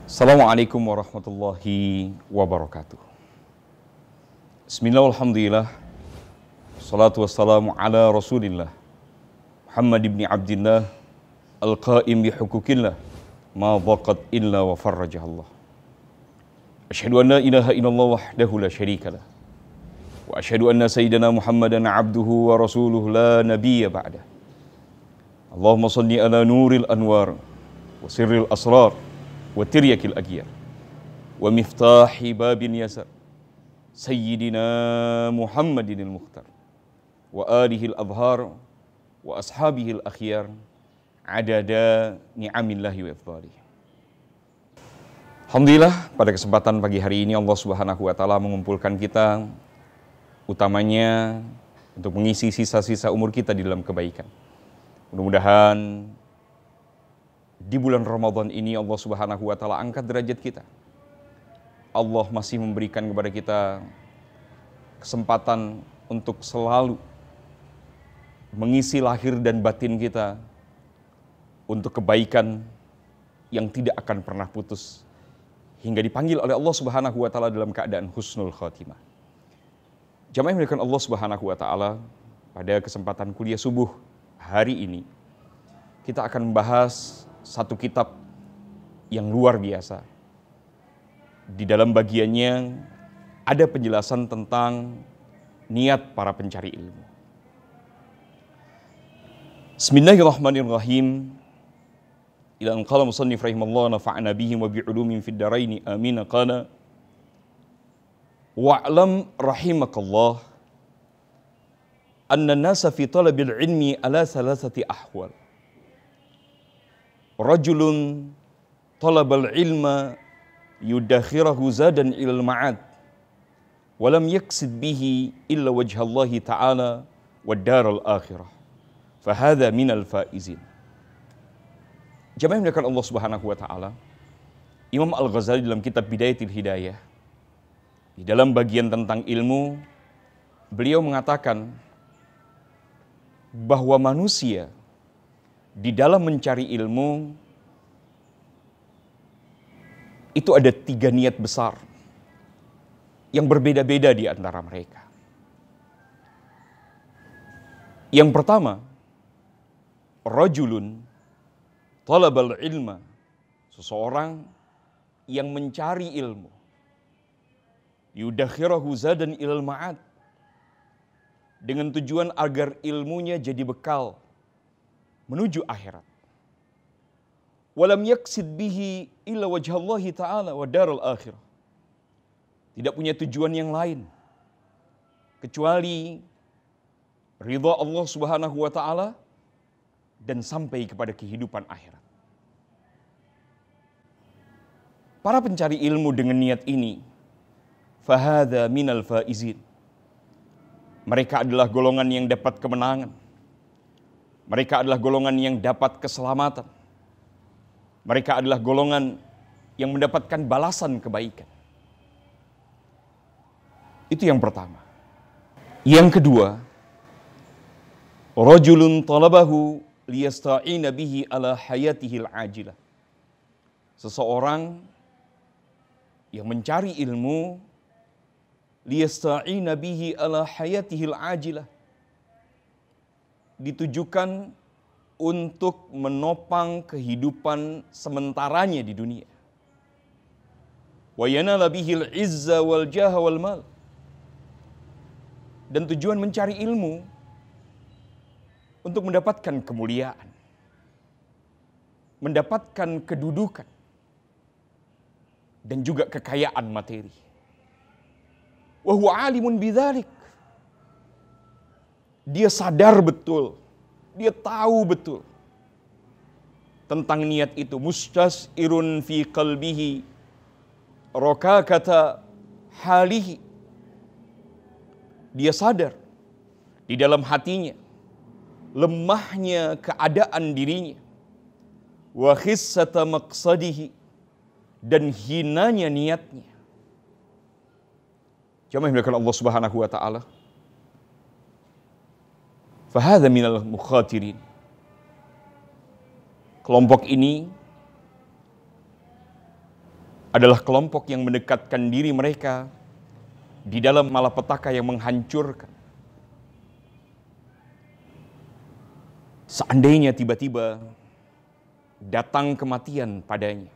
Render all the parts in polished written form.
Assalamualaikum warahmatullahi wabarakatuh. Bismillah, alhamdulillah, salatu wassalamu ala rasulillah Muhammad ibn Abdillah al-qaim bihukukillah ma dhaqat illa wa farrajahallah. Asyhadu an la ilaha illallah wahdahu la syarikalah wa asyhadu anna sayyidina Muhammadan abduhu wa rasuluhu la nabiyya ba'dah. Allahumma salli ala nuril anwar wa sirril asrar wa tiryakil agyar wa miftahi babin yasar sayyidina Muhammadinil mukhtar wa alihil adhar wa ashabihil akhyar adada ni'amillahi wa ifdhalih. Alhamdulillah, pada kesempatan pagi hari ini Allah Subhanahu wa taala mengumpulkan kita utamanya untuk mengisi sisa-sisa umur kita di dalam kebaikan. Mudah-mudahan di bulan Ramadan ini Allah Subhanahu wa taala angkat derajat kita. Allah masih memberikan kepada kita kesempatan untuk selalu mengisi lahir dan batin kita untuk kebaikan yang tidak akan pernah putus hingga dipanggil oleh Allah Subhanahu wa taala dalam keadaan husnul khatimah. Jamaah yang dimuliakan Allah Subhanahu wa taala, pada kesempatan kuliah subuh hari ini kita akan membahas satu kitab yang luar biasa. Di dalam bagiannya ada penjelasan tentang niat para pencari ilmu. Bismillahirrahmanirrahim. Ila an qala musannif rahimallahu nafa'ana bihim wa bi'ulumin fid daraini amin. Qala wa'lam rahimakallah anna an-nasa fi talabil ilmi ala thalathati ahwal. Rajulun talabal ilma yudakhirahu zadan ilal ma'ad walam yaksid bihi illa wajhallahi ta'ala wad daral akhirah fahadha minal faizin. Jamaah yang dimuliakan Allah Subhanahu wa taala, Imam Al-Ghazali dalam kitab Bidayatul Hidayah di dalam bagian tentang ilmu, beliau mengatakan bahwa manusia di dalam mencari ilmu itu ada 3 niat besar yang berbeda-beda di antara mereka. Yang pertama, rajulun talabal ilma, seseorang yang mencari ilmu, yudakhirahu zadan ilal ma'ad, dengan tujuan agar ilmunya jadi bekal menuju akhirat. Walam yaksid bihi illa wajhallahi ta'ala wa daral akhirah. Tidak punya tujuan yang lain kecuali ridha Allah Subhanahu wa taala dan sampai kepada kehidupan akhirat. Para pencari ilmu dengan niat ini, fahadha minal faizin. Mereka adalah golongan yang dapat kemenangan. Mereka adalah golongan yang dapat keselamatan. Mereka adalah golongan yang mendapatkan balasan kebaikan. Itu yang pertama. Yang kedua, rajulun talabahu liyasta'ina bihi ala hayatihil ajilah. Seseorang yang mencari ilmu liyasta'ina bihi ala hayatihil ajilah, ditujukan untuk menopang kehidupan sementaranya di dunia. Wa yanala bihil izza wal jaha wal mal. Dan tujuan mencari ilmu untuk mendapatkan kemuliaan, mendapatkan kedudukan, dan juga kekayaan materi. Wa huwa alimun bidzalik. Dia sadar betul, dia tahu betul tentang niat itu. Mustasirun fi qalbihi rakakata halihi. Dia sadar di dalam hatinya lemahnya keadaan dirinya, wa khissata maqsadihi, dan hinanya niatnya. Jamaah yang dimuliakan Allah Subhanahu wa taala, fahadha minal mukhatirin. Kelompok ini adalah kelompok yang mendekatkan diri mereka di dalam malapetaka yang menghancurkan. Seandainya tiba-tiba datang kematian padanya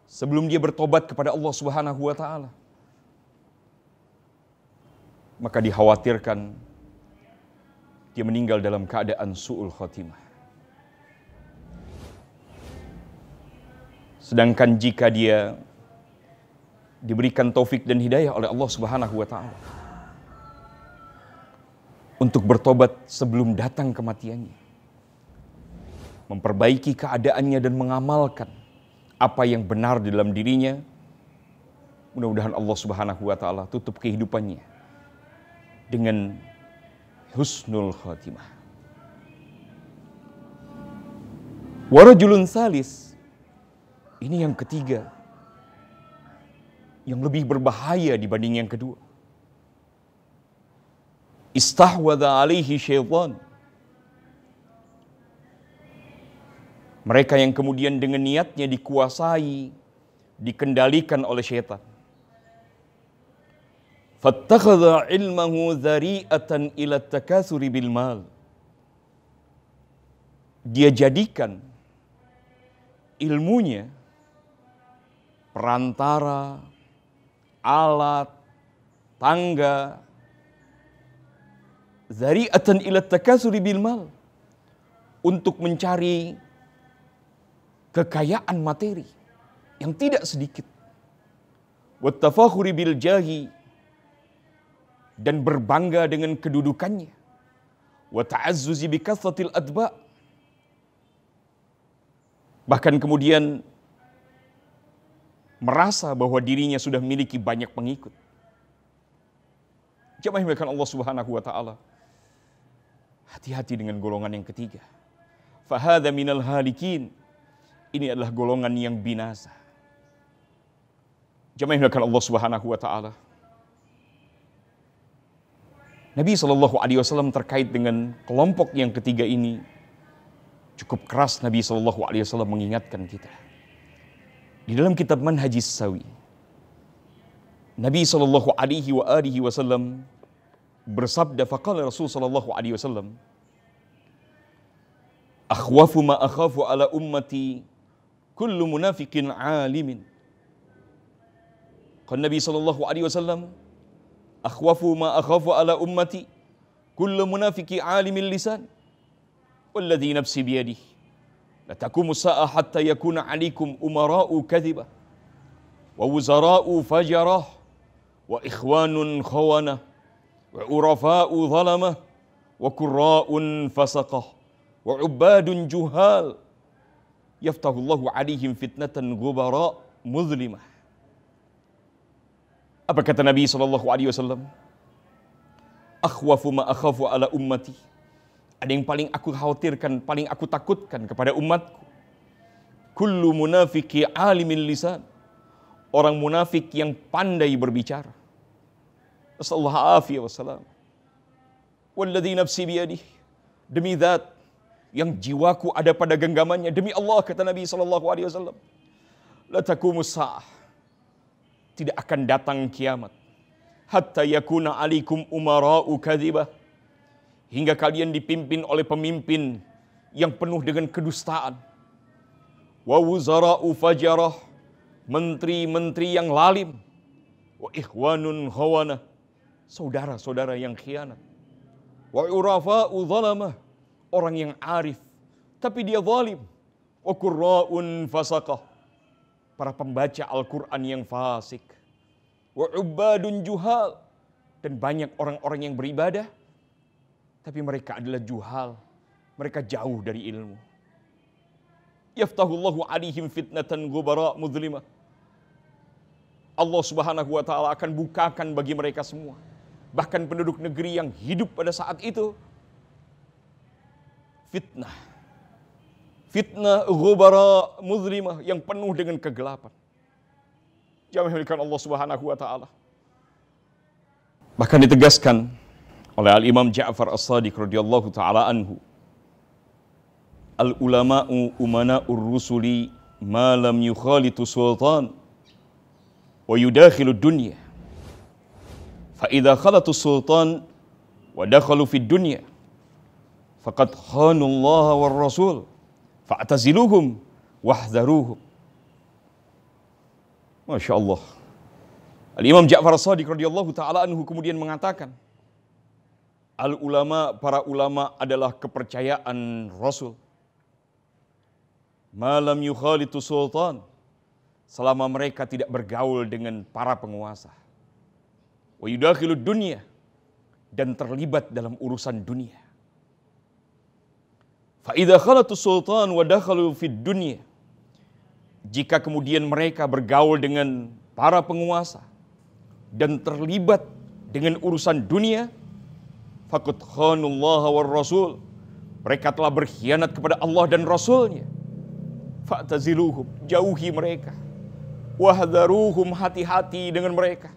sebelum dia bertobat kepada Allah Subhanahu wa taala, maka dikhawatirkan dia meninggal dalam keadaan su'ul khatimah. Sedangkan jika dia diberikan taufik dan hidayah oleh Allah Subhanahu wa taala untuk bertobat sebelum datang kematiannya, memperbaiki keadaannya dan mengamalkan apa yang benar di dalam dirinya, mudah-mudahan Allah Subhanahu wa taala tutup kehidupannya dengan husnul khatimah. Wa rajulun salis, ini yang ketiga, yang lebih berbahaya dibanding yang kedua. Istahwadha alaihi syaitan. Mereka yang kemudian dengan niatnya dikuasai, dikendalikan oleh syaitan. Fattakhadha ilmahu dhari'atan ila takatsuri bil mal. Dia jadikan ilmunya perantara, alat, tangga, zari'atan ila takatsuri bil mal, untuk mencari kekayaan materi yang tidak sedikit. Wa tafakhuri bil jahi, dan berbangga dengan kedudukannya. Wa ta'azzuzi bi kathratil atba', bahkan kemudian merasa bahwa dirinya sudah memiliki banyak pengikut. Jamaah yang dimuliakan Allah Subhanahu wa taala, hati-hati dengan golongan yang ketiga. Fahadha minal halikin, ini adalah golongan yang binasa. Jamaah yang dimuliakan Allah Subhanahu wa taala, Nabi SAW terkait dengan kelompok yang ketiga ini cukup keras. Nabi SAW mengingatkan kita di dalam kitab Manhajis Sawi. Nabi SAW bersabda, faqala Rasul SAW, akhwafu ma akhafu ala ummati kullu munafiqin alimin. Kan Nabi SAW, akhwafu ma akhafu ala ummati kullu munafiqi alimil lisan walladhi nafsi biyadihi la taqumu as-sa'a hatta yakuna 'alaikum umara'u kadhiba wa wuzara'u fajarah wa ikhwanun khawanah wa urafa'u zalamah wa qurra'un fasaqah wa 'ubbadun juhal yaftahullahu 'alaihim fitnatan ghubara muzlimah. Apa kata Nabi SAW? Akhwafu ma akhafu ala ummati. Ada yang paling aku khawatirkan, paling aku takutkan kepada umatku. Kullu munafiqi alimil lisan. Orang munafik yang pandai berbicara. Nasallahu afiyah wassalam. Walladhi nafsi biyadih. Demi zat yang jiwaku ada pada genggamannya. Demi Allah, kata Nabi SAW. La taqumus sa'ah. Tidak akan datang kiamat hatta yakuna alikum umara'u kadhibah, hingga kalian dipimpin oleh pemimpin yang penuh dengan kedustaan. Wa wuzara'u fajarah, menteri-menteri yang lalim. Wa ikhwanun khawanah, saudara-saudara yang khianat. Wa urafa'u zalamah, orang yang arif tapi dia zalim. Wa qurra'un fasaqah, para pembaca Al-Quran yang fasik. Wa ubbadun juhal, dan banyak orang-orang yang beribadah tapi mereka adalah juhal, mereka jauh dari ilmu. Yaftahullahu alaihim fitnatan ghubara muzlimah. Allah Subhanahu wa taala akan bukakan bagi mereka semua, bahkan penduduk negeri yang hidup pada saat itu, fitnah ghubara muzlimah, yang penuh dengan kegelapan. Jamaah yang Allah Subhanahu wa taala. Bahkan ditegaskan oleh Al-Imam Ja'far As-Sadiq radhiyallahu taala anhu, al ulama'u umana'ur rusuli ma lam yukhalitu sultan wa yudakhilu dunya. Fa idza khalatu sultan wa dakhalu fid dunya faqad khanu Allah war rasul fa'taziluhum wahdharuhum. Masya Allah. Al-Imam Ja'far As-Shadiq radhiyallahu ta'ala anhu kemudian mengatakan, al-ulama, para ulama adalah kepercayaan Rasul. Malam yukhalitu sultan, selama mereka tidak bergaul dengan para penguasa. Wa yudakhilu dunya, dan terlibat dalam urusan dunia. Fa idza khalatu sultan wa dakhalu fid dunya, jika kemudian mereka bergaul dengan para penguasa dan terlibat dengan urusan dunia, faqad khanullaha war rasul, mereka telah berkhianat kepada Allah dan Rasulnya. Fa'taziluhum, jauhi mereka. Wahdharuhum, hati-hati dengan mereka.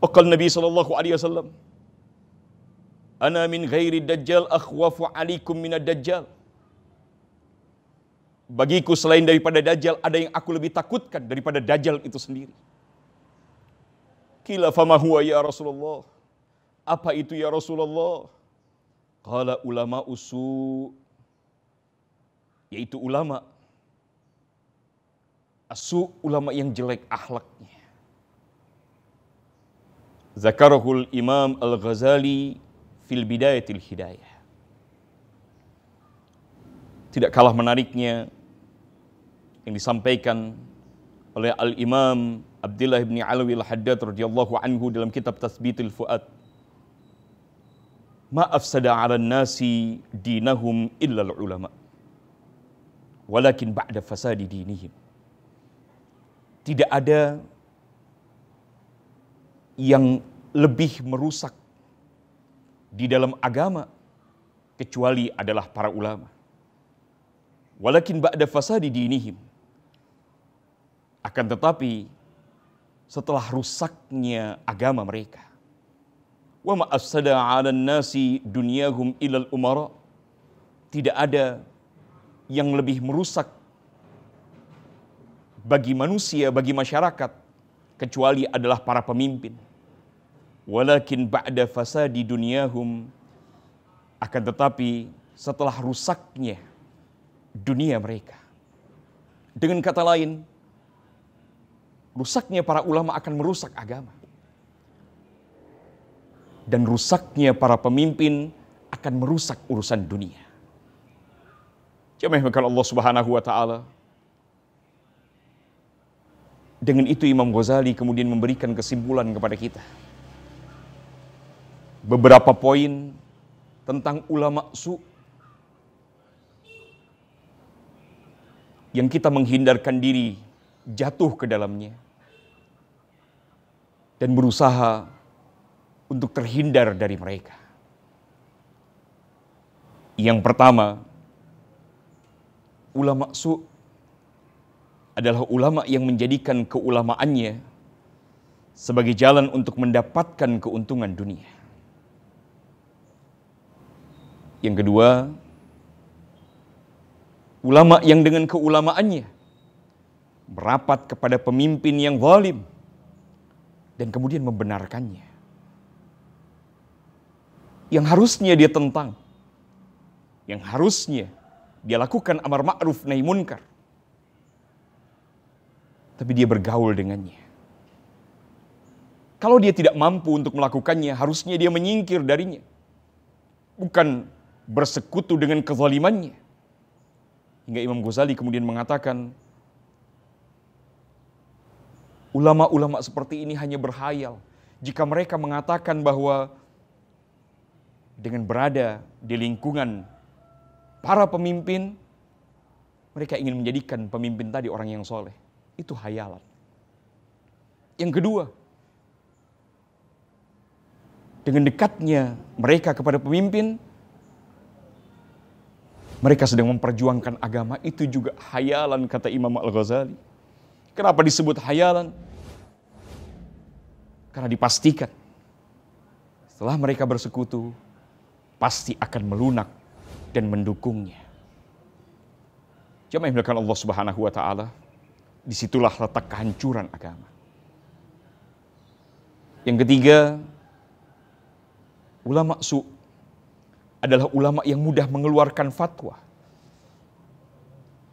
Waqal Nabi sallallahu alaihi wasallam, ana min ghairi dajjal akhwafu alaikum minad dajjal. Bagiku selain daripada Dajjal, ada yang aku lebih takutkan daripada Dajjal itu sendiri. Qila fama huwa ya Rasulullah? Apa itu ya Rasulullah? Qala ulama usu, yaitu ulama asu, ulama yang jelek akhlaknya. Zakarahul Imam Al-Ghazali fil Bidayatil Hidayah. Tidak kalah menariknya yang disampaikan oleh Al-Imam Abdullah bin Alawi Al-Haddad radhiyallahu anhu dalam kitab Tathbitul Fuad. Ma afsada 'ala nasi dinahum illa al-ulama. Walakin ba'da fasadi dinihim. Tidak ada yang lebih merusak di dalam agama kecuali adalah para ulama. Walakin ba'da fasadi dinihim. Akan tetapi setelah rusaknya agama mereka, wa ma afsada 'alan nasi dunyahum ilal umara, tidak ada yang lebih merusak bagi manusia, bagi masyarakat kecuali adalah para pemimpin. Walakin ba'da fasadi dunyahum, akan tetapi setelah rusaknya dunia mereka. Dengan kata lain, rusaknya para ulama akan merusak agama. Dan rusaknya para pemimpin akan merusak urusan dunia. Jamaah Allah Subhanahu wa taala. Dengan itu Imam Ghazali kemudian memberikan kesimpulan kepada kita. Beberapa poin tentang ulama su yang kita menghindarkan diri jatuh ke dalamnya dan berusaha untuk terhindar dari mereka. Yang pertama, ulama su adalah ulama yang menjadikan keulamaannya sebagai jalan untuk mendapatkan keuntungan dunia. Yang kedua, ulama yang dengan keulamaannya merapat kepada pemimpin yang zalim dan kemudian membenarkannya. Yang harusnya dia tentang, yang harusnya dia lakukan amar ma'ruf nahi munkar, tapi dia bergaul dengannya. Kalau dia tidak mampu untuk melakukannya, harusnya dia menyingkir darinya, bukan bersekutu dengan kezalimannya. Hingga Imam Ghazali kemudian mengatakan, ulama-ulama seperti ini hanya berhayal jika mereka mengatakan bahwa dengan berada di lingkungan para pemimpin, mereka ingin menjadikan pemimpin tadi orang yang soleh. Itu hayalan. Yang kedua, dengan dekatnya mereka kepada pemimpin, mereka sedang memperjuangkan agama. Itu juga hayalan, kata Imam Al-Ghazali. Kenapa disebut hayalan? Karena dipastikan setelah mereka bersekutu, pasti akan melunak dan mendukungnya. Jamaah yang dimuliakan Allah Subhanahu wa taala. Disitulah letak kehancuran agama. Yang ketiga, ulama su' adalah ulama yang mudah mengeluarkan fatwa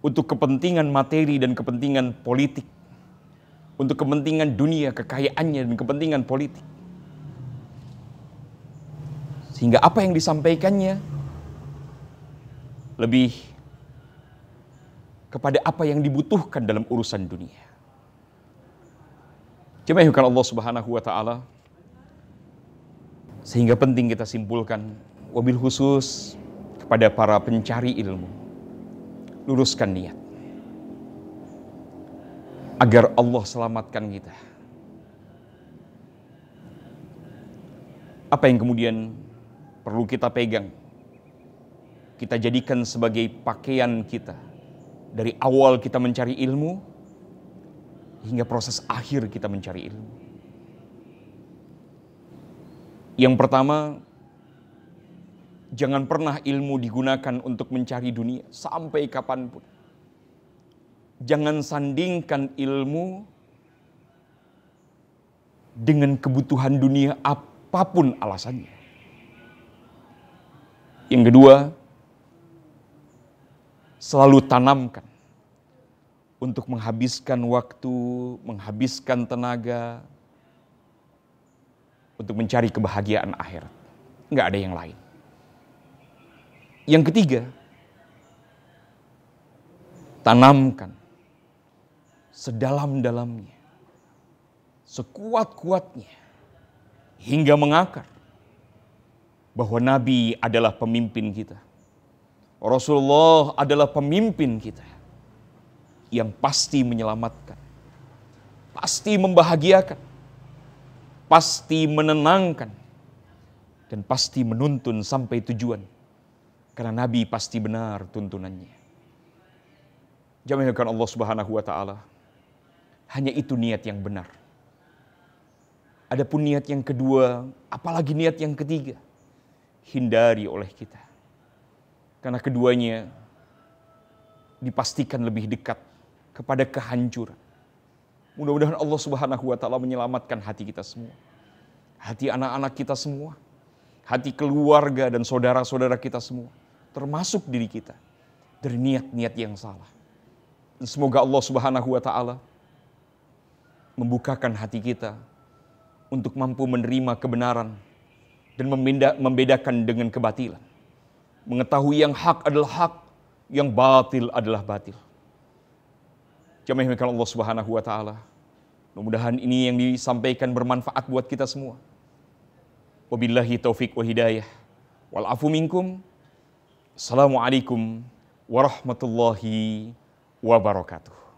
untuk kepentingan materi dan kepentingan politik, untuk kepentingan dunia, kekayaannya dan kepentingan politik. Sehingga apa yang disampaikannya lebih kepada apa yang dibutuhkan dalam urusan dunia. Jemaah Allah Subhanahu wa taala, sehingga penting kita simpulkan, wabil khusus kepada para pencari ilmu, luruskan niat agar Allah selamatkan kita. Apa yang kemudian perlu kita pegang, kita jadikan sebagai pakaian kita dari awal kita mencari ilmu hingga proses akhir kita mencari ilmu. Yang pertama, jangan pernah ilmu digunakan untuk mencari dunia sampai kapanpun. Jangan sandingkan ilmu dengan kebutuhan dunia apapun alasannya. Yang kedua, selalu tanamkan untuk menghabiskan waktu, menghabiskan tenaga untuk mencari kebahagiaan akhirat. Nggak ada yang lain. Yang ketiga, tanamkan sedalam-dalamnya, sekuat-kuatnya, hingga mengakar bahwa Nabi adalah pemimpin kita. Rasulullah adalah pemimpin kita yang pasti menyelamatkan, pasti membahagiakan, pasti menenangkan, dan pasti menuntun sampai tujuan. Karena Nabi pasti benar tuntunannya. Jamaah Allah Subhanahu wa taala, hanya itu niat yang benar. Adapun niat yang kedua, apalagi niat yang ketiga, hindari oleh kita. Karena keduanya dipastikan lebih dekat kepada kehancuran. Mudah-mudahan Allah Subhanahu wa taala menyelamatkan hati kita semua. Hati anak-anak kita semua, hati keluarga dan saudara-saudara kita semua, termasuk diri kita, dari niat-niat yang salah. Dan semoga Allah Subhanahu wa taala membukakan hati kita untuk mampu menerima kebenaran dan membedakan dengan kebatilan. Mengetahui yang hak adalah hak, yang batil adalah batil. Jamaah Allah Subhanahu wa taala, mudah-mudahan ini yang disampaikan bermanfaat buat kita semua. Wabillahi taufik wa hidayah. Wal afu minkum. Assalamualaikum warahmatullahi wabarakatuh.